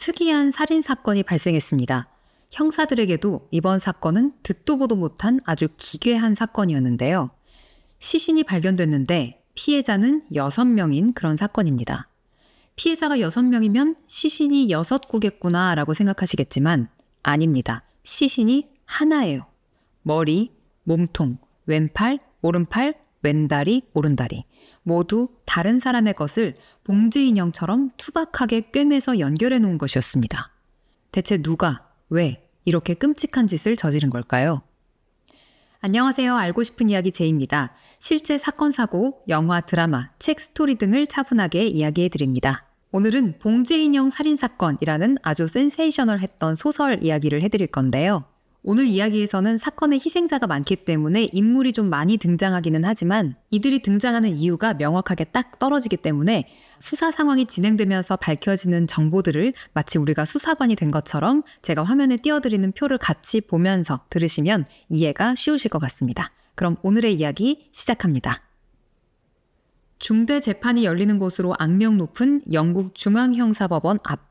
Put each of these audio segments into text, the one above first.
특이한 살인사건이 발생했습니다. 형사들에게도 이번 사건은 듣도 보도 못한 아주 기괴한 사건이었는데요. 시신이 발견됐는데 피해자는 6명인 그런 사건입니다. 피해자가 6명이면 시신이 6구겠구나 라고 생각하시겠지만 아닙니다. 시신이 하나예요. 머리, 몸통, 왼팔, 오른팔, 왼다리, 오른다리 모두 다른 사람의 것을 봉제 인형처럼 투박하게 꿰매서 연결해 놓은 것이었습니다. 대체 누가, 왜 이렇게 끔찍한 짓을 저지른 걸까요? 안녕하세요. 알고 싶은 이야기 제이입니다. 실제 사건, 사고, 영화, 드라마, 책, 스토리 등을 차분하게 이야기해 드립니다. 오늘은 봉제 인형 살인사건이라는 아주 센세이셔널했던 소설 이야기를 해드릴 건데요. 오늘 이야기에서는 사건의 희생자가 많기 때문에 인물이 좀 많이 등장하기는 하지만 이들이 등장하는 이유가 명확하게 딱 떨어지기 때문에 수사 상황이 진행되면서 밝혀지는 정보들을 마치 우리가 수사관이 된 것처럼 제가 화면에 띄워드리는 표를 같이 보면서 들으시면 이해가 쉬우실 것 같습니다. 그럼 오늘의 이야기 시작합니다. 중대 재판이 열리는 곳으로 악명 높은 영국 중앙형사법원 앞.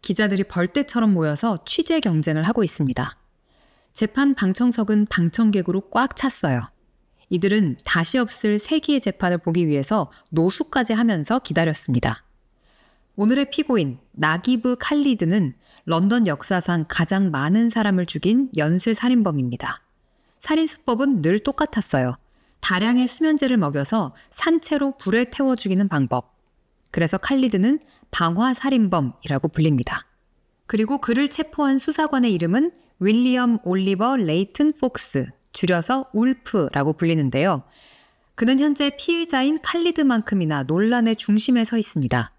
기자들이 벌떼처럼 모여서 취재 경쟁을 하고 있습니다. 재판 방청석은 방청객으로 꽉 찼어요. 이들은 다시 없을 세기의 재판을 보기 위해서 노숙까지 하면서 기다렸습니다. 오늘의 피고인 나기브 칼리드는 런던 역사상 가장 많은 사람을 죽인 연쇄살인범입니다. 살인수법은 늘 똑같았어요. 다량의 수면제를 먹여서 산채로 불에 태워 죽이는 방법. 그래서 칼리드는 방화살인범이라고 불립니다. 그리고 그를 체포한 수사관의 이름은 윌리엄 올리버 레이튼 폭스, 줄여서 울프라고 불리는데요. 그는 현재 피의자인 칼리드만큼이나 논란의 중심에 서 있습니다.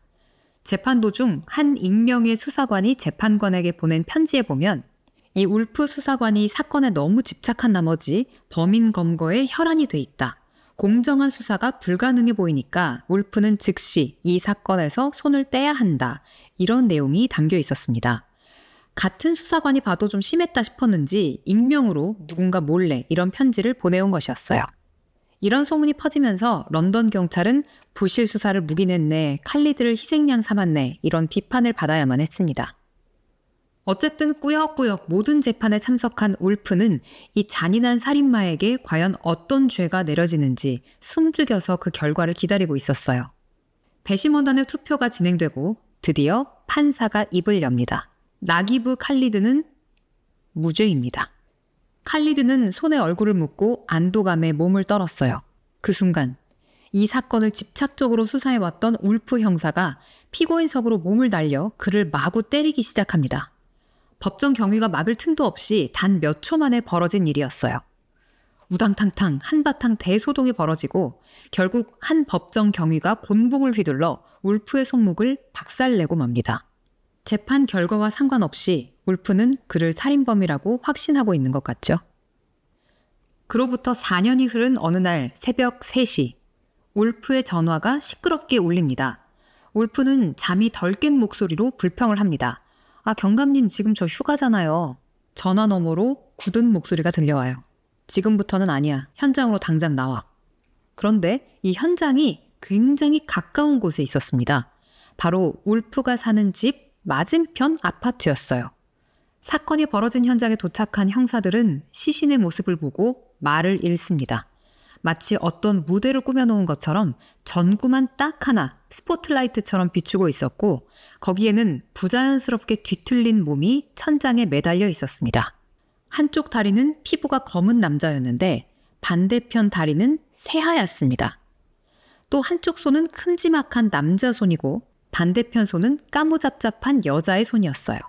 재판 도중 한 익명의 수사관이 재판관에게 보낸 편지에 보면 이 울프 수사관이 사건에 너무 집착한 나머지 범인 검거에 혈안이 돼 있다. 공정한 수사가 불가능해 보이니까 울프는 즉시 이 사건에서 손을 떼야 한다. 이런 내용이 담겨 있었습니다. 같은 수사관이 봐도 좀 심했다 싶었는지 익명으로 누군가 몰래 이런 편지를 보내온 것이었어요. 이런 소문이 퍼지면서 런던 경찰은 부실 수사를 묵인했네, 칼리드를 희생양 삼았네 이런 비판을 받아야만 했습니다. 어쨌든 꾸역꾸역 모든 재판에 참석한 울프는 이 잔인한 살인마에게 과연 어떤 죄가 내려지는지 숨죽여서 그 결과를 기다리고 있었어요. 배심원단의 투표가 진행되고 드디어 판사가 입을 엽니다. 나기브 칼리드는 무죄입니다. 칼리드는 손에 얼굴을 묻고 안도감에 몸을 떨었어요. 그 순간 이 사건을 집착적으로 수사해왔던 울프 형사가 피고인석으로 몸을 날려 그를 마구 때리기 시작합니다. 법정 경위가 막을 틈도 없이 단 몇 초 만에 벌어진 일이었어요. 우당탕탕 한바탕 대소동이 벌어지고 결국 한 법정 경위가 곤봉을 휘둘러 울프의 손목을 박살내고 맙니다. 재판 결과와 상관없이 울프는 그를 살인범이라고 확신하고 있는 것 같죠. 그로부터 4년이 흐른 어느 날 새벽 3시, 울프의 전화가 시끄럽게 울립니다. 울프는 잠이 덜 깬 목소리로 불평을 합니다. 경감님 지금 저 휴가잖아요. 전화 너머로 굳은 목소리가 들려와요. 지금부터는 아니야. 현장으로 당장 나와. 그런데 이 현장이 굉장히 가까운 곳에 있었습니다. 바로 울프가 사는 집 맞은편 아파트였어요. 사건이 벌어진 현장에 도착한 형사들은 시신의 모습을 보고 말을 잃습니다. 마치 어떤 무대를 꾸며놓은 것처럼 전구만 딱 하나 스포트라이트처럼 비추고 있었고 거기에는 부자연스럽게 뒤틀린 몸이 천장에 매달려 있었습니다. 한쪽 다리는 피부가 검은 남자였는데 반대편 다리는 새하얗습니다. 또 한쪽 손은 큼지막한 남자 손이고 반대편 손은 까무잡잡한 여자의 손이었어요.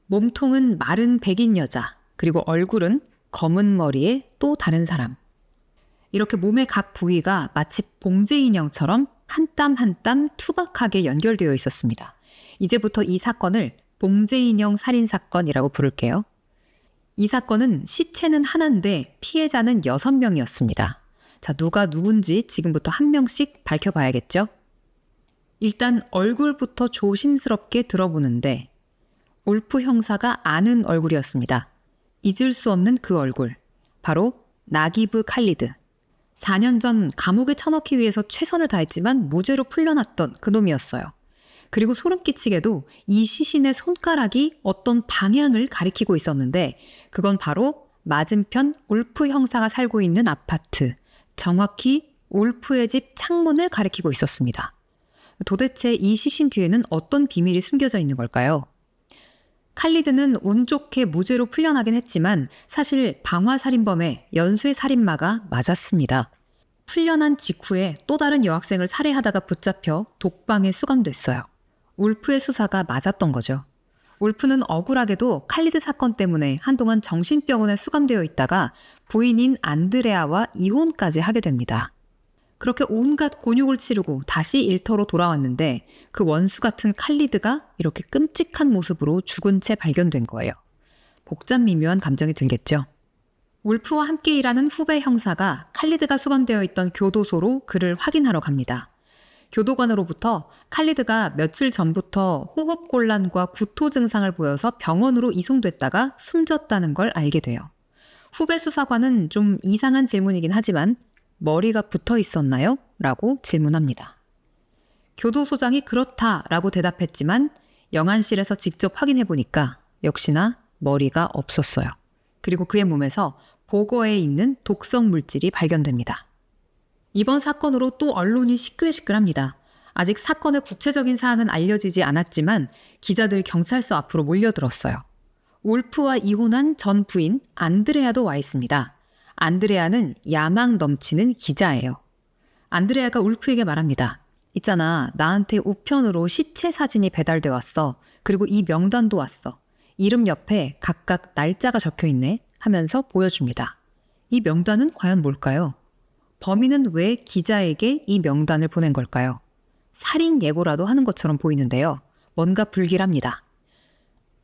몸통은 마른 백인 여자, 그리고 얼굴은 검은 머리의 또 다른 사람. 이렇게 몸의 각 부위가 마치 봉제 인형처럼 한 땀 한 땀 투박하게 연결되어 있었습니다. 이제부터 이 사건을 봉제 인형 살인사건이라고 부를게요. 이 사건은 시체는 하나인데 피해자는 6명이었습니다. 자, 누가 누군지 지금부터 한 명씩 밝혀봐야겠죠? 일단 얼굴부터 조심스럽게 들어보는데 울프 형사가 아는 얼굴이었습니다. 잊을 수 없는 그 얼굴. 바로 나기브 칼리드. 4년 전 감옥에 쳐넣기 위해서 최선을 다했지만 무죄로 풀려났던 그놈이었어요. 그리고 소름 끼치게도 이 시신의 손가락이 어떤 방향을 가리키고 있었는데 그건 바로 맞은편 울프 형사가 살고 있는 아파트, 정확히 울프의 집 창문을 가리키고 있었습니다. 도대체 이 시신 뒤에는 어떤 비밀이 숨겨져 있는 걸까요? 칼리드는 운 좋게 무죄로 풀려나긴 했지만 사실 방화살인범의 연쇄 살인마가 맞았습니다. 풀려난 직후에 또 다른 여학생을 살해하다가 붙잡혀 독방에 수감됐어요. 울프의 수사가 맞았던 거죠. 울프는 억울하게도 칼리드 사건 때문에 한동안 정신병원에 수감되어 있다가 부인인 안드레아와 이혼까지 하게 됩니다. 그렇게 온갖 곤욕을 치르고 다시 일터로 돌아왔는데 그 원수 같은 칼리드가 이렇게 끔찍한 모습으로 죽은 채 발견된 거예요. 복잡 미묘한 감정이 들겠죠. 울프와 함께 일하는 후배 형사가 칼리드가 수감되어 있던 교도소로 그를 확인하러 갑니다. 교도관으로부터 칼리드가 며칠 전부터 호흡곤란과 구토 증상을 보여서 병원으로 이송됐다가 숨졌다는 걸 알게 돼요. 후배 수사관은 좀 이상한 질문이긴 하지만 머리가 붙어 있었나요? 라고 질문합니다. 교도소장이 그렇다라고 대답했지만 영안실에서 직접 확인해 보니까 역시나 머리가 없었어요. 그리고 그의 몸에서 보거에 있는 독성 물질이 발견됩니다. 이번 사건으로 또 언론이 시끌시끌합니다. 아직 사건의 구체적인 사항은 알려지지 않았지만 기자들이 경찰서 앞으로 몰려들었어요. 울프와 이혼한 전 부인 안드레아도 와 있습니다. 안드레아는 야망 넘치는 기자예요. 안드레아가 울프에게 말합니다. 있잖아, 나한테 우편으로 시체 사진이 배달돼 왔어. 그리고 이 명단도 왔어. 이름 옆에 각각 날짜가 적혀 있네 하면서 보여줍니다. 이 명단은 과연 뭘까요? 범인은 왜 기자에게 이 명단을 보낸 걸까요? 살인 예고라도 하는 것처럼 보이는데요. 뭔가 불길합니다.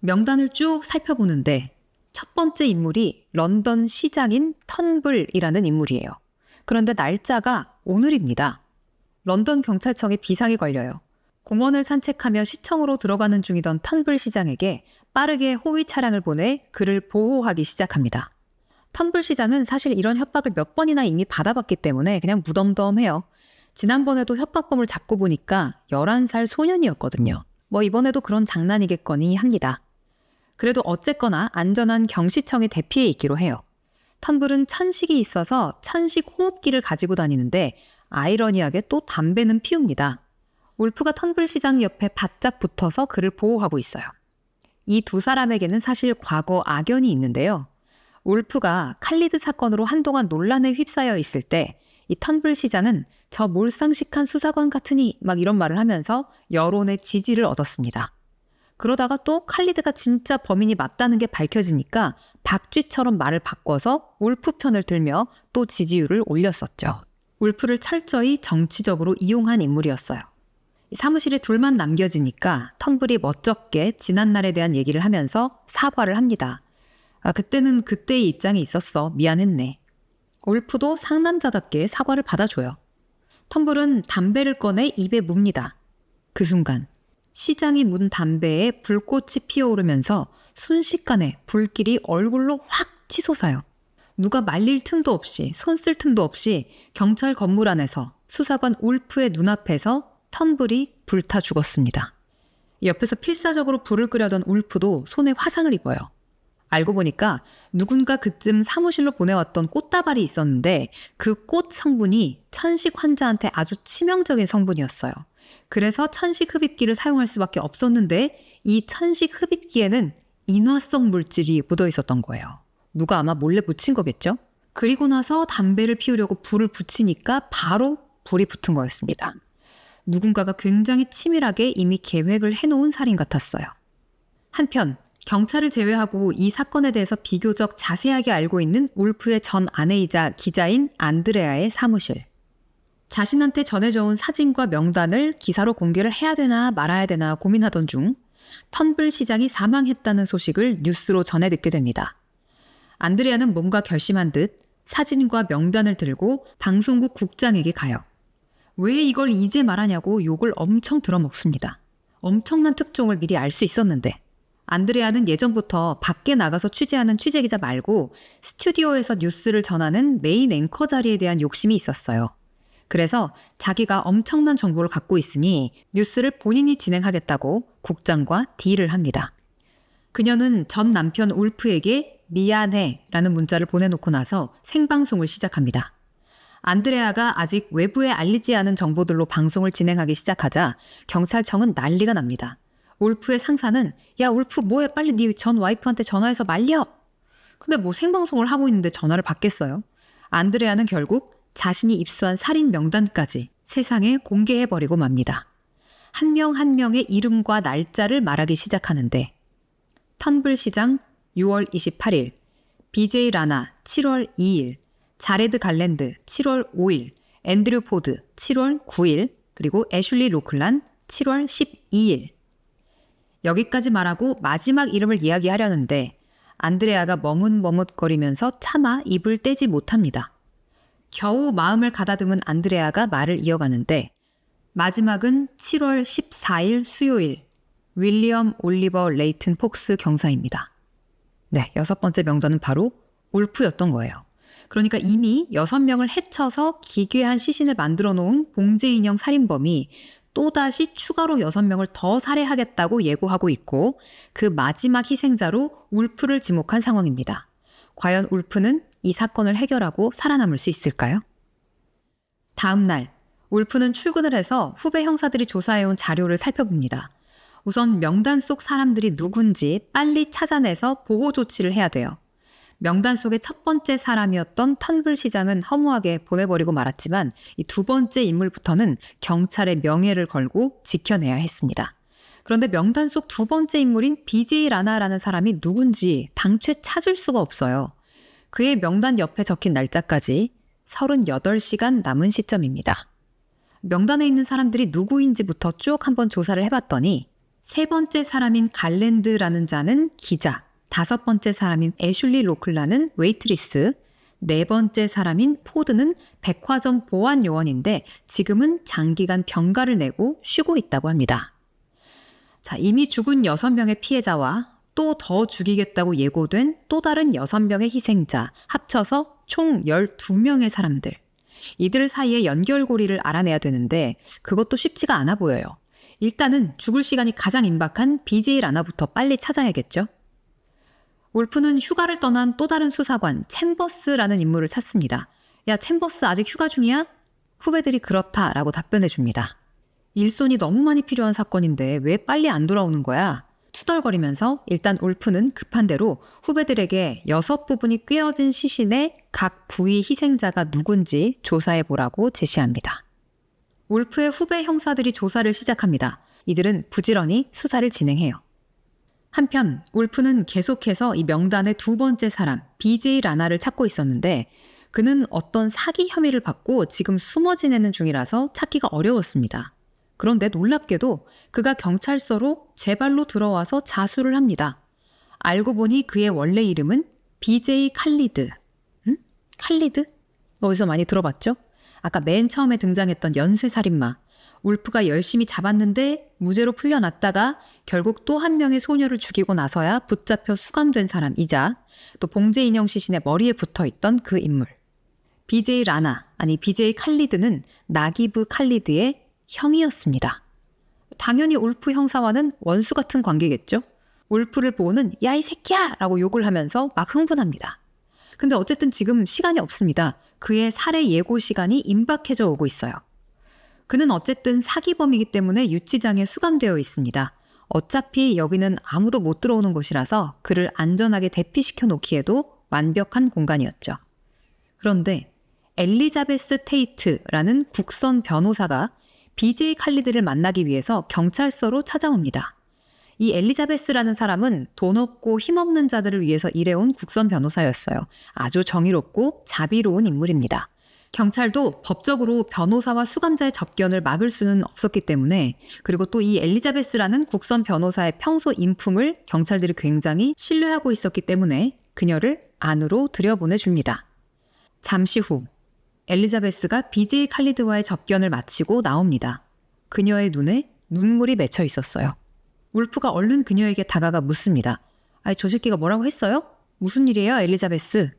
명단을 쭉 살펴보는데 첫 번째 인물이 런던 시장인 턴블이라는 인물이에요. 그런데 날짜가 오늘입니다. 런던 경찰청에 비상이 걸려요. 공원을 산책하며 시청으로 들어가는 중이던 턴블 시장에게 빠르게 호위 차량을 보내 그를 보호하기 시작합니다. 턴블 시장은 사실 이런 협박을 몇 번이나 이미 받아봤기 때문에 그냥 무덤덤해요. 지난번에도 협박범을 잡고 보니까 11살 소년이었거든요. 뭐 이번에도 그런 장난이겠거니 합니다. 그래도 어쨌거나 안전한 경시청의 대피해 있기로 해요. 턴블은 천식이 있어서 천식 호흡기를 가지고 다니는데 아이러니하게 또 담배는 피웁니다. 울프가 턴블 시장 옆에 바짝 붙어서 그를 보호하고 있어요. 이 두 사람에게는 사실 과거 악연이 있는데요. 울프가 칼리드 사건으로 한동안 논란에 휩싸여 있을 때 이 턴블 시장은 저 몰상식한 수사관 같으니 막 이런 말을 하면서 여론의 지지를 얻었습니다. 그러다가 또 칼리드가 진짜 범인이 맞다는 게 밝혀지니까 박쥐처럼 말을 바꿔서 울프 편을 들며 또 지지율을 올렸었죠. 울프를 철저히 정치적으로 이용한 인물이었어요. 사무실에 둘만 남겨지니까 턴블이 멋쩍게 지난날에 대한 얘기를 하면서 사과를 합니다. 그때는 그때의 입장이 있었어. 미안했네. 울프도 상남자답게 사과를 받아줘요. 턴블은 담배를 꺼내 입에 뭅니다. 그 순간 시장이 문 담배에 불꽃이 피어오르면서 순식간에 불길이 얼굴로 확 치솟아요. 누가 말릴 틈도 없이 손 쓸 틈도 없이 경찰 건물 안에서 수사관 울프의 눈앞에서 턴블이 불타 죽었습니다. 옆에서 필사적으로 불을 끄려던 울프도 손에 화상을 입어요. 알고 보니까 누군가 그쯤 사무실로 보내왔던 꽃다발이 있었는데 그 꽃 성분이 천식 환자한테 아주 치명적인 성분이었어요. 그래서 천식 흡입기를 사용할 수밖에 없었는데 이 천식 흡입기에는 인화성 물질이 묻어 있었던 거예요. 누가 아마 몰래 묻힌 거겠죠? 그리고 나서 담배를 피우려고 불을 붙이니까 바로 불이 붙은 거였습니다. 누군가가 굉장히 치밀하게 이미 계획을 해놓은 살인 같았어요. 한편 경찰을 제외하고 이 사건에 대해서 비교적 자세하게 알고 있는 울프의 전 아내이자 기자인 안드레아의 사무실. 자신한테 전해져 온 사진과 명단을 기사로 공개를 해야 되나 말아야 되나 고민하던 중 턴블 시장이 사망했다는 소식을 뉴스로 전해 듣게 됩니다. 안드레아는 뭔가 결심한 듯 사진과 명단을 들고 방송국 국장에게 가요. 왜 이걸 이제 말하냐고 욕을 엄청 들어먹습니다. 엄청난 특종을 미리 알 수 있었는데. 안드레아는 예전부터 밖에 나가서 취재하는 취재기자 말고 스튜디오에서 뉴스를 전하는 메인 앵커 자리에 대한 욕심이 있었어요. 그래서 자기가 엄청난 정보를 갖고 있으니 뉴스를 본인이 진행하겠다고 국장과 딜을 합니다. 그녀는 전 남편 울프에게 미안해 라는 문자를 보내놓고 나서 생방송을 시작합니다. 안드레아가 아직 외부에 알리지 않은 정보들로 방송을 진행하기 시작하자 경찰청은 난리가 납니다. 울프의 상사는 야 울프 뭐해 빨리 네 전 와이프한테 전화해서 말려. 근데 뭐 생방송을 하고 있는데 전화를 받겠어요. 안드레아는 결국 자신이 입수한 살인 명단까지 세상에 공개해버리고 맙니다. 한 명 한 명의 이름과 날짜를 말하기 시작하는데 턴블 시장 6월 28일, BJ 라나 7월 2일, 자레드 갈랜드 7월 5일, 앤드류 포드 7월 9일, 그리고 애슐리 로클란 7월 12일. 여기까지 말하고 마지막 이름을 이야기하려는데 안드레아가 머뭇머뭇거리면서 차마 입을 떼지 못합니다. 겨우 마음을 가다듬은 안드레아가 말을 이어가는데 마지막은 7월 14일 수요일 윌리엄 올리버 레이튼 폭스 경사입니다. 네, 6번째 명단은 바로 울프였던 거예요. 그러니까 이미 6명을 해쳐서 기괴한 시신을 만들어 놓은 봉제인형 살인범이 또다시 추가로 6명을 더 살해하겠다고 예고하고 있고 그 마지막 희생자로 울프를 지목한 상황입니다. 과연 울프는 이 사건을 해결하고 살아남을 수 있을까요? 다음 날 울프는 출근을 해서 후배 형사들이 조사해온 자료를 살펴봅니다. 우선 명단 속 사람들이 누군지 빨리 찾아내서 보호 조치를 해야 돼요. 명단 속의 첫 번째 사람이었던 턴블 시장은 허무하게 보내버리고 말았지만 이 두 번째 인물부터는 경찰의 명예를 걸고 지켜내야 했습니다. 그런데 명단 속 두 번째 인물인 BJ 라나라는 사람이 누군지 당최 찾을 수가 없어요. 그의 명단 옆에 적힌 날짜까지 38시간 남은 시점입니다. 명단에 있는 사람들이 누구인지부터 쭉 한번 조사를 해봤더니 세 번째 사람인 갈랜드라는 자는 기자, 다섯 번째 사람인 애슐리 로클라는 웨이트리스, 네 번째 사람인 포드는 백화점 보안 요원인데 지금은 장기간 병가를 내고 쉬고 있다고 합니다. 자, 이미 죽은 6명의 피해자와 또 더 죽이겠다고 예고된 또 다른 6명의 희생자, 합쳐서 총 12명의 사람들. 이들 사이의 연결고리를 알아내야 되는데 그것도 쉽지가 않아 보여요. 일단은 죽을 시간이 가장 임박한 BJ 라나부터 빨리 찾아야겠죠. 울프는 휴가를 떠난 또 다른 수사관 챔버스라는 인물을 찾습니다. 야, 챔버스 아직 휴가 중이야? 후배들이 그렇다라고 답변해 줍니다. 일손이 너무 많이 필요한 사건인데 왜 빨리 안 돌아오는 거야? 투덜거리면서 일단 울프는 급한 대로 후배들에게 6부분이 꿰어진 시신의 각 부위 희생자가 누군지 조사해 보라고 제시합니다. 울프의 후배 형사들이 조사를 시작합니다. 이들은 부지런히 수사를 진행해요. 한편 울프는 계속해서 이 명단의 두 번째 사람 BJ 라나를 찾고 있었는데 그는 어떤 사기 혐의를 받고 지금 숨어 지내는 중이라서 찾기가 어려웠습니다. 그런데 놀랍게도 그가 경찰서로 제 발로 들어와서 자수를 합니다. 알고 보니 그의 원래 이름은 BJ 칼리드. 칼리드? 어디서 많이 들어봤죠? 아까 맨 처음에 등장했던 연쇄살인마. 울프가 열심히 잡았는데 무죄로 풀려났다가 결국 또 한 명의 소녀를 죽이고 나서야 붙잡혀 수감된 사람이자 또 봉제 인형 시신의 머리에 붙어있던 그 인물. BJ 라나, 아니 BJ 칼리드는 나기브 칼리드의 형이었습니다. 당연히 울프 형사와는 원수 같은 관계겠죠? 울프를 보고는 야 이 새끼야! 라고 욕을 하면서 막 흥분합니다. 근데 어쨌든 지금 시간이 없습니다. 그의 살해 예고 시간이 임박해져 오고 있어요. 그는 어쨌든 사기범이기 때문에 유치장에 수감되어 있습니다. 어차피 여기는 아무도 못 들어오는 곳이라서 그를 안전하게 대피시켜 놓기에도 완벽한 공간이었죠. 그런데 엘리자베스 테이트라는 국선 변호사가 BJ 칼리드를 만나기 위해서 경찰서로 찾아옵니다. 이 엘리자베스라는 사람은 돈 없고 힘없는 자들을 위해서 일해온 국선 변호사였어요. 아주 정의롭고 자비로운 인물입니다. 경찰도 법적으로 변호사와 수감자의 접견을 막을 수는 없었기 때문에 그리고 또 이 엘리자베스라는 국선 변호사의 평소 인품을 경찰들이 굉장히 신뢰하고 있었기 때문에 그녀를 안으로 들여보내줍니다. 잠시 후 엘리자베스가 BJ 칼리드와의 접견을 마치고 나옵니다. 그녀의 눈에 눈물이 맺혀 있었어요. 울프가 얼른 그녀에게 다가가 묻습니다. 아니, 저 새끼가 뭐라고 했어요? 무슨 일이에요, 엘리자베스?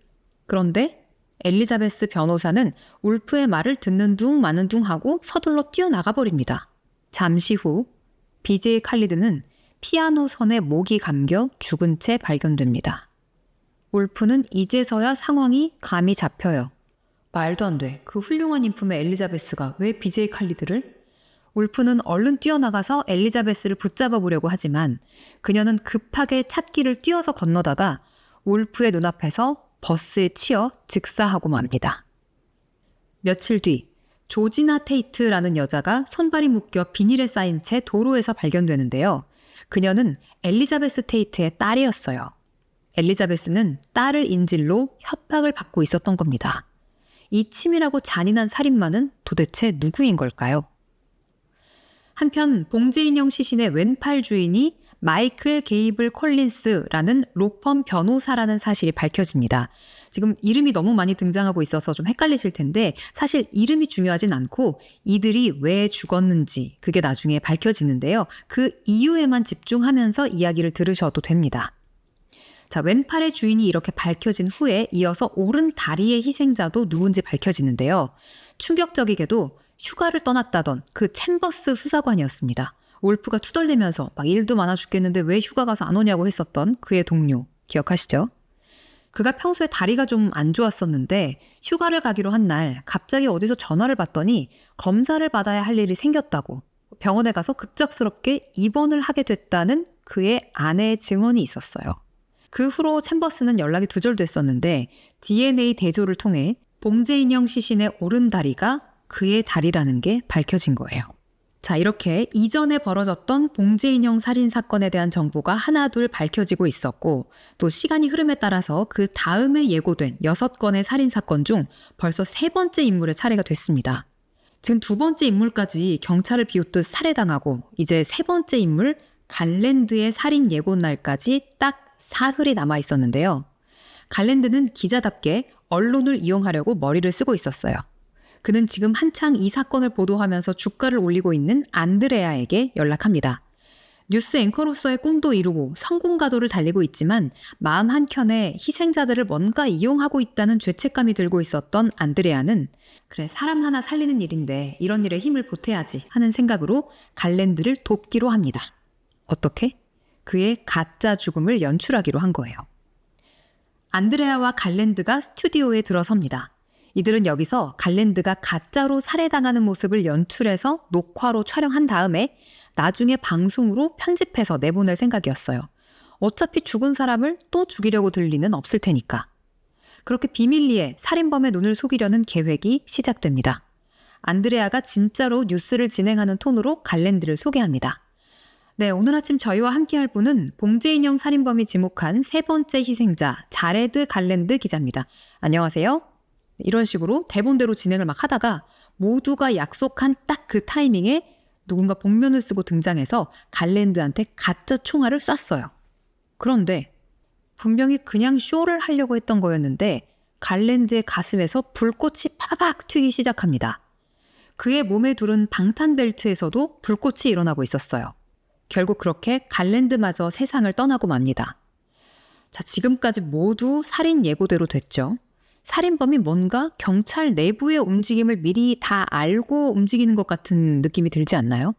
그런데 엘리자베스 변호사는 울프의 말을 듣는 둥 마는 둥 하고 서둘러 뛰어나가 버립니다. 잠시 후 BJ 칼리드는 피아노 선에 목이 감겨 죽은 채 발견됩니다. 울프는 이제서야 상황이 감이 잡혀요. 말도 안 돼. 그 훌륭한 인품의 엘리자베스가 왜 BJ 칼리드를? 울프는 얼른 뛰어나가서 엘리자베스를 붙잡아 보려고 하지만 그녀는 급하게 찻길을 뛰어서 건너다가 울프의 눈앞에서 버스에 치여 즉사하고 맙니다. 며칠 뒤 조지나 테이트라는 여자가 손발이 묶여 비닐에 쌓인 채 도로에서 발견되는데요. 그녀는 엘리자베스 테이트의 딸이었어요. 엘리자베스는 딸을 인질로 협박을 받고 있었던 겁니다. 이 치밀하고 잔인한 살인마는 도대체 누구인 걸까요? 한편 봉제인형 시신의 왼팔 주인이 마이클 게이블 콜린스라는 로펌 변호사라는 사실이 밝혀집니다. 지금 이름이 너무 많이 등장하고 있어서 좀 헷갈리실 텐데 사실 이름이 중요하진 않고 이들이 왜 죽었는지 그게 나중에 밝혀지는데요. 그 이유에만 집중하면서 이야기를 들으셔도 됩니다. 자, 왼팔의 주인이 이렇게 밝혀진 후에 이어서 오른 다리의 희생자도 누군지 밝혀지는데요. 충격적이게도 휴가를 떠났다던 그 챔버스 수사관이었습니다. 울프가 투덜대면서 막 일도 많아 죽겠는데 왜 휴가 가서 안 오냐고 했었던 그의 동료 기억하시죠? 그가 평소에 다리가 좀 안 좋았었는데 휴가를 가기로 한 날 갑자기 어디서 전화를 받더니 검사를 받아야 할 일이 생겼다고 병원에 가서 급작스럽게 입원을 하게 됐다는 그의 아내의 증언이 있었어요. 그 후로 챔버스는 연락이 두절됐었는데 DNA 대조를 통해 봉제인형 시신의 오른다리가 그의 다리라는 게 밝혀진 거예요. 자, 이렇게 이전에 벌어졌던 봉제인형 살인 사건에 대한 정보가 하나둘 밝혀지고 있었고 또 시간이 흐름에 따라서 그 다음에 예고된 6건의 살인 사건 중 벌써 3번째 인물의 차례가 됐습니다. 지금 2번째 인물까지 경찰을 비웃듯 살해당하고 이제 3번째 인물 갈랜드의 살인 예고 날까지 딱 사흘이 남아 있었는데요. 갈랜드는 기자답게 언론을 이용하려고 머리를 쓰고 있었어요. 그는 지금 한창 이 사건을 보도하면서 주가를 올리고 있는 안드레아에게 연락합니다. 뉴스 앵커로서의 꿈도 이루고 성공가도를 달리고 있지만 마음 한켠에 희생자들을 뭔가 이용하고 있다는 죄책감이 들고 있었던 안드레아는 그래, 사람 하나 살리는 일인데 이런 일에 힘을 보태야지 하는 생각으로 갈랜드를 돕기로 합니다. 어떻게? 그의 가짜 죽음을 연출하기로 한 거예요. 안드레아와 갈랜드가 스튜디오에 들어섭니다. 이들은 여기서 갈랜드가 가짜로 살해당하는 모습을 연출해서 녹화로 촬영한 다음에 나중에 방송으로 편집해서 내보낼 생각이었어요. 어차피 죽은 사람을 또 죽이려고 들 리는 없을 테니까. 그렇게 비밀리에 살인범의 눈을 속이려는 계획이 시작됩니다. 안드레아가 진짜로 뉴스를 진행하는 톤으로 갈랜드를 소개합니다. 네, 오늘 아침 저희와 함께할 분은 봉제인형 살인범이 지목한 3번째 희생자 자레드 갈랜드 기자입니다. 안녕하세요. 이런 식으로 대본대로 진행을 막 하다가 모두가 약속한 딱 그 타이밍에 누군가 복면을 쓰고 등장해서 갈랜드한테 가짜 총알을 쐈어요. 그런데 분명히 그냥 쇼를 하려고 했던 거였는데 갈랜드의 가슴에서 불꽃이 파박 튀기 시작합니다. 그의 몸에 두른 방탄벨트에서도 불꽃이 일어나고 있었어요. 결국 그렇게 갈랜드마저 세상을 떠나고 맙니다. 자, 지금까지 모두 살인 예고대로 됐죠. 살인범이 뭔가 경찰 내부의 움직임을 미리 다 알고 움직이는 것 같은 느낌이 들지 않나요?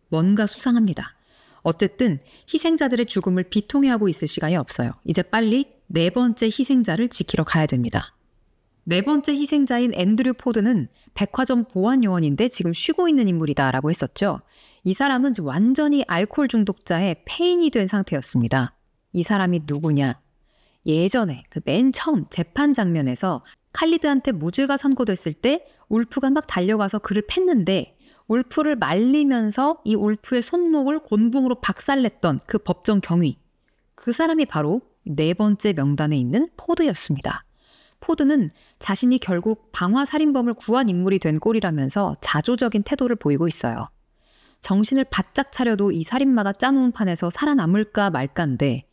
뭔가 수상합니다. 어쨌든 희생자들의 죽음을 비통해하고 있을 시간이 없어요. 이제 빨리 4번째 희생자를 지키러 가야 됩니다. 4번째 희생자인 앤드류 포드는 백화점 보안 요원인데 지금 쉬고 있는 인물이다라고 했었죠. 이 사람은 완전히 알코올 중독자의 폐인이 된 상태였습니다. 이 사람이 누구냐? 예전에 그 맨 처음 재판 장면에서 칼리드한테 무죄가 선고됐을 때 울프가 막 달려가서 그를 팼는데 울프를 말리면서 이 울프의 손목을 곤봉으로 박살냈던 그 법정 경위. 그 사람이 바로 4번째 명단에 있는 포드였습니다. 포드는 자신이 결국 방화살인범을 구한 인물이 된 꼴이라면서 자조적인 태도를 보이고 있어요. 정신을 바짝 차려도 이 살인마가 짜놓은 판에서 살아남을까 말까인데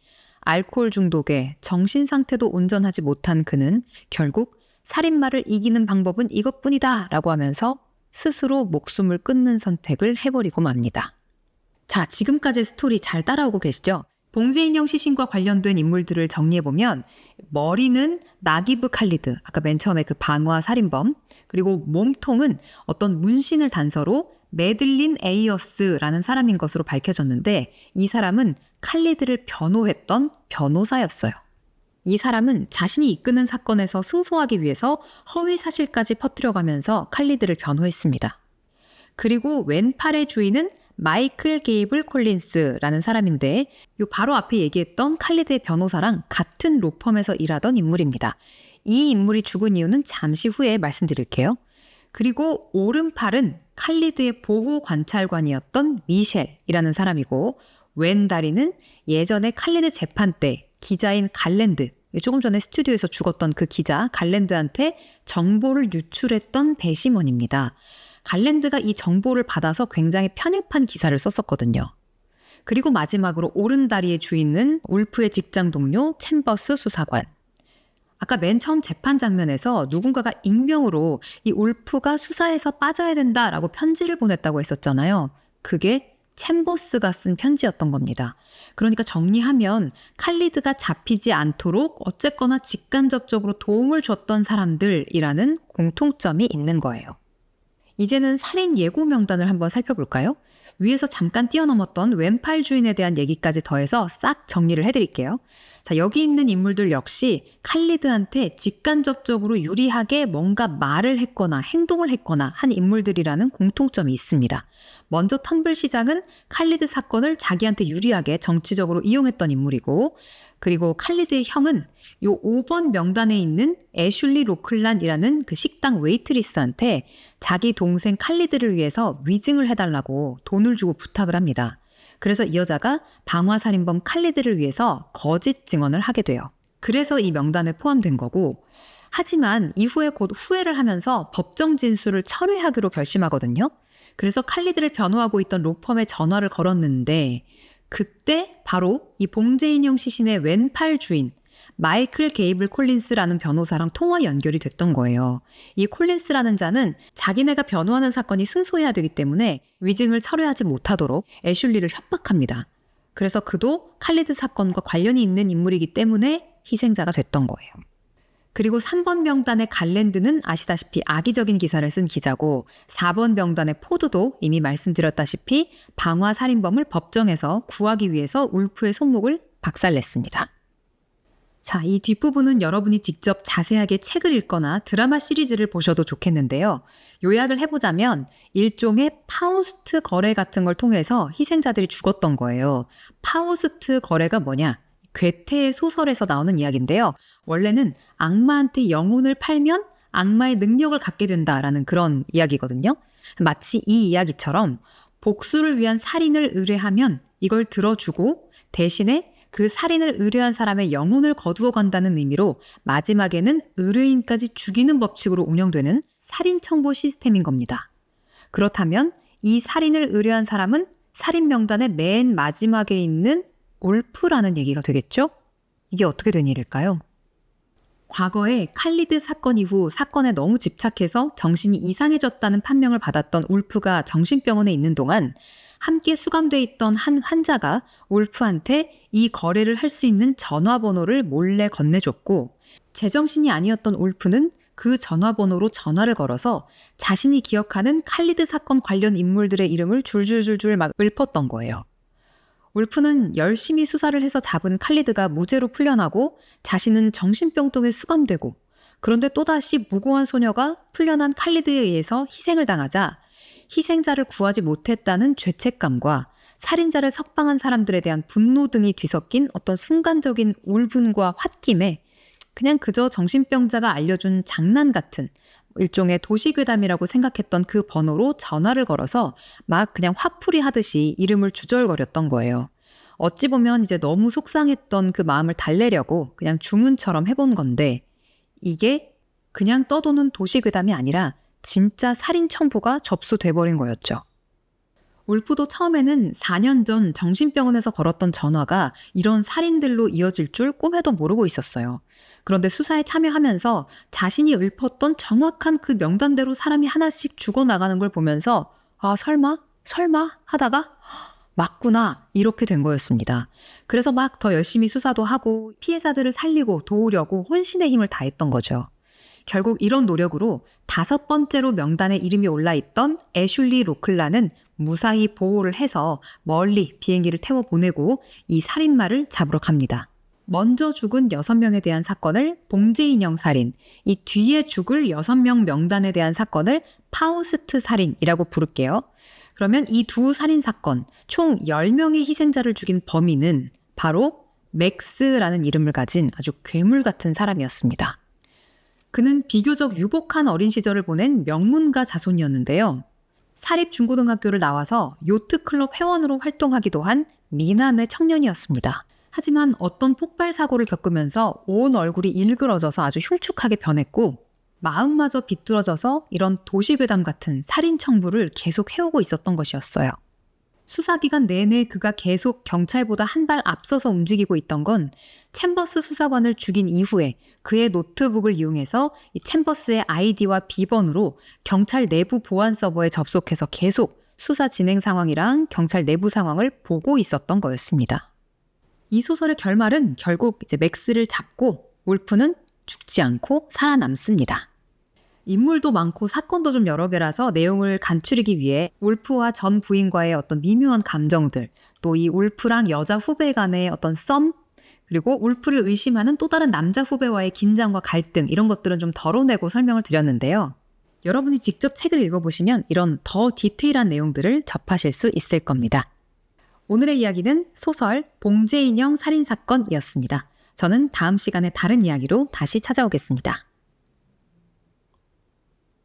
알코올 중독에 정신 상태도 온전하지 못한 그는 결국 살인마를 이기는 방법은 이것뿐이다 라고 하면서 스스로 목숨을 끊는 선택을 해버리고 맙니다. 자, 지금까지의 스토리 잘 따라오고 계시죠? 봉제인형 시신과 관련된 인물들을 정리해보면 머리는 나기브 칼리드, 아까 맨 처음에 그 방화 살인범, 그리고 몸통은 어떤 문신을 단서로 메들린 에이어스라는 사람인 것으로 밝혀졌는데 이 사람은 칼리드를 변호했던 변호사였어요. 이 사람은 자신이 이끄는 사건에서 승소하기 위해서 허위 사실까지 퍼뜨려가면서 칼리드를 변호했습니다. 그리고 왼팔의 주인은 마이클 게이블 콜린스라는 사람인데 요 바로 앞에 얘기했던 칼리드의 변호사랑 같은 로펌에서 일하던 인물입니다. 이 인물이 죽은 이유는 잠시 후에 말씀드릴게요. 그리고 오른팔은 칼리드의 보호 관찰관이었던 미셸이라는 사람이고 왼다리는 예전에 칼리드 재판 때 기자인 갈랜드, 조금 전에 스튜디오에서 죽었던 그 기자 갈랜드한테 정보를 유출했던 배심원입니다. 갈랜드가 이 정보를 받아서 굉장히 편협한 기사를 썼었거든요. 그리고 마지막으로 오른다리의 주인은 울프의 직장 동료 챔버스 수사관. 아까 맨 처음 재판 장면에서 누군가가 익명으로 이 울프가 수사에서 빠져야 된다라고 편지를 보냈다고 했었잖아요. 그게 챔버스가 쓴 편지였던 겁니다. 그러니까 정리하면 칼리드가 잡히지 않도록 어쨌거나 직간접적으로 도움을 줬던 사람들이라는 공통점이 있는 거예요. 이제는 살인 예고 명단을 한번 살펴볼까요? 위에서 잠깐 뛰어넘었던 왼팔 주인에 대한 얘기까지 더해서 싹 정리를 해드릴게요. 자, 여기 있는 인물들 역시 칼리드한테 직간접적으로 유리하게 뭔가 말을 했거나 행동을 했거나 한 인물들이라는 공통점이 있습니다. 먼저 텀블 시장은 칼리드 사건을 자기한테 유리하게 정치적으로 이용했던 인물이고, 그리고 칼리드의 형은 요 5번 명단에 있는 애슐리 로클란이라는 그 식당 웨이트리스한테 자기 동생 칼리드를 위해서 위증을 해달라고 돈을 주고 부탁을 합니다. 그래서 이 여자가 방화살인범 칼리드를 위해서 거짓 증언을 하게 돼요. 그래서 이 명단에 포함된 거고, 하지만 이후에 곧 후회를 하면서 법정 진술을 철회하기로 결심하거든요. 그래서 칼리드를 변호하고 있던 로펌에 전화를 걸었는데 그때 바로 이 봉제인형 시신의 왼팔 주인 마이클 게이블 콜린스라는 변호사랑 통화 연결이 됐던 거예요. 이 콜린스라는 자는 자기네가 변호하는 사건이 승소해야 되기 때문에 위증을 철회하지 못하도록 애슐리를 협박합니다. 그래서 그도 칼리드 사건과 관련이 있는 인물이기 때문에 희생자가 됐던 거예요. 그리고 3번 명단의 갈랜드는 아시다시피 악의적인 기사를 쓴 기자고 4번 명단의 포드도 이미 말씀드렸다시피 방화살인범을 법정에서 구하기 위해서 울프의 손목을 박살냈습니다. 자, 이 뒷부분은 여러분이 직접 자세하게 책을 읽거나 드라마 시리즈를 보셔도 좋겠는데요. 요약을 해보자면 일종의 파우스트 거래 같은 걸 통해서 희생자들이 죽었던 거예요. 파우스트 거래가 뭐냐? 괴테의 소설에서 나오는 이야기인데요. 원래는 악마한테 영혼을 팔면 악마의 능력을 갖게 된다라는 그런 이야기거든요. 마치 이 이야기처럼 복수를 위한 살인을 의뢰하면 이걸 들어주고 대신에 그 살인을 의뢰한 사람의 영혼을 거두어 간다는 의미로 마지막에는 의뢰인까지 죽이는 법칙으로 운영되는 살인 청부 시스템인 겁니다. 그렇다면 이 살인을 의뢰한 사람은 살인 명단의 맨 마지막에 있는 울프라는 얘기가 되겠죠? 이게 어떻게 된 일일까요? 과거에 칼리드 사건 이후 사건에 너무 집착해서 정신이 이상해졌다는 판명을 받았던 울프가 정신병원에 있는 동안 함께 수감돼 있던 한 환자가 울프한테 이 거래를 할 수 있는 전화번호를 몰래 건네줬고 제정신이 아니었던 울프는 그 전화번호로 전화를 걸어서 자신이 기억하는 칼리드 사건 관련 인물들의 이름을 줄줄줄줄 막 읊었던 거예요. 울프는 열심히 수사를 해서 잡은 칼리드가 무죄로 풀려나고 자신은 정신병동에 수감되고 그런데 또다시 무고한 소녀가 풀려난 칼리드에 의해서 희생을 당하자 희생자를 구하지 못했다는 죄책감과 살인자를 석방한 사람들에 대한 분노 등이 뒤섞인 어떤 순간적인 울분과 홧김에 그냥 그저 정신병자가 알려준 장난 같은 일종의 도시괴담이라고 생각했던 그 번호로 전화를 걸어서 막 그냥 화풀이 하듯이 이름을 주절거렸던 거예요. 어찌 보면 이제 너무 속상했던 그 마음을 달래려고 그냥 주문처럼 해본 건데 이게 그냥 떠도는 도시괴담이 아니라 진짜 살인 청부가 접수돼버린 거였죠. 울프도 처음에는 4년 전 정신병원에서 걸었던 전화가 이런 살인들로 이어질 줄 꿈에도 모르고 있었어요. 그런데 수사에 참여하면서 자신이 읊었던 정확한 그 명단대로 사람이 하나씩 죽어나가는 걸 보면서 아 설마 하다가 맞구나 이렇게 된 거였습니다. 그래서 막 더 열심히 수사도 하고 피해자들을 살리고 도우려고 혼신의 힘을 다했던 거죠. 결국 이런 노력으로 5번째로 명단에 이름이 올라있던 애슐리 로클라는 무사히 보호를 해서 멀리 비행기를 태워 보내고 이 살인마를 잡으러 갑니다. 먼저 죽은 6명에 대한 사건을 봉제인형 살인, 이 뒤에 죽을 6명 명단에 대한 사건을 파우스트 살인이라고 부를게요. 그러면 이 두 살인 사건, 총 10명의 희생자를 죽인 범인은 바로 맥스라는 이름을 가진 아주 괴물 같은 사람이었습니다. 그는 비교적 유복한 어린 시절을 보낸 명문가 자손이었는데요. 사립중고등학교를 나와서 요트클럽 회원으로 활동하기도 한 미남의 청년이었습니다. 하지만 어떤 폭발 사고를 겪으면서 온 얼굴이 일그러져서 아주 흉측하게 변했고 마음마저 비뚤어져서 이런 도시괴담 같은 살인 청부를 계속 해오고 있었던 것이었어요. 수사기간 내내 그가 계속 경찰보다 한 발 앞서서 움직이고 있던 건 챔버스 수사관을 죽인 이후에 그의 노트북을 이용해서 이 챔버스의 아이디와 비번으로 경찰 내부 보안 서버에 접속해서 계속 수사 진행 상황이랑 경찰 내부 상황을 보고 있었던 거였습니다. 이 소설의 결말은 결국 이제 맥스를 잡고 울프는 죽지 않고 살아남습니다. 인물도 많고 사건도 좀 여러 개라서 내용을 간추리기 위해 울프와 전 부인과의 어떤 미묘한 감정들, 또 이 울프랑 여자 후배 간의 어떤 썸, 그리고 울프를 의심하는 또 다른 남자 후배와의 긴장과 갈등, 이런 것들은 좀 덜어내고 설명을 드렸는데요. 여러분이 직접 책을 읽어보시면 이런 더 디테일한 내용들을 접하실 수 있을 겁니다. 오늘의 이야기는 소설 봉제인형 살인사건이었습니다. 저는 다음 시간에 다른 이야기로 다시 찾아오겠습니다.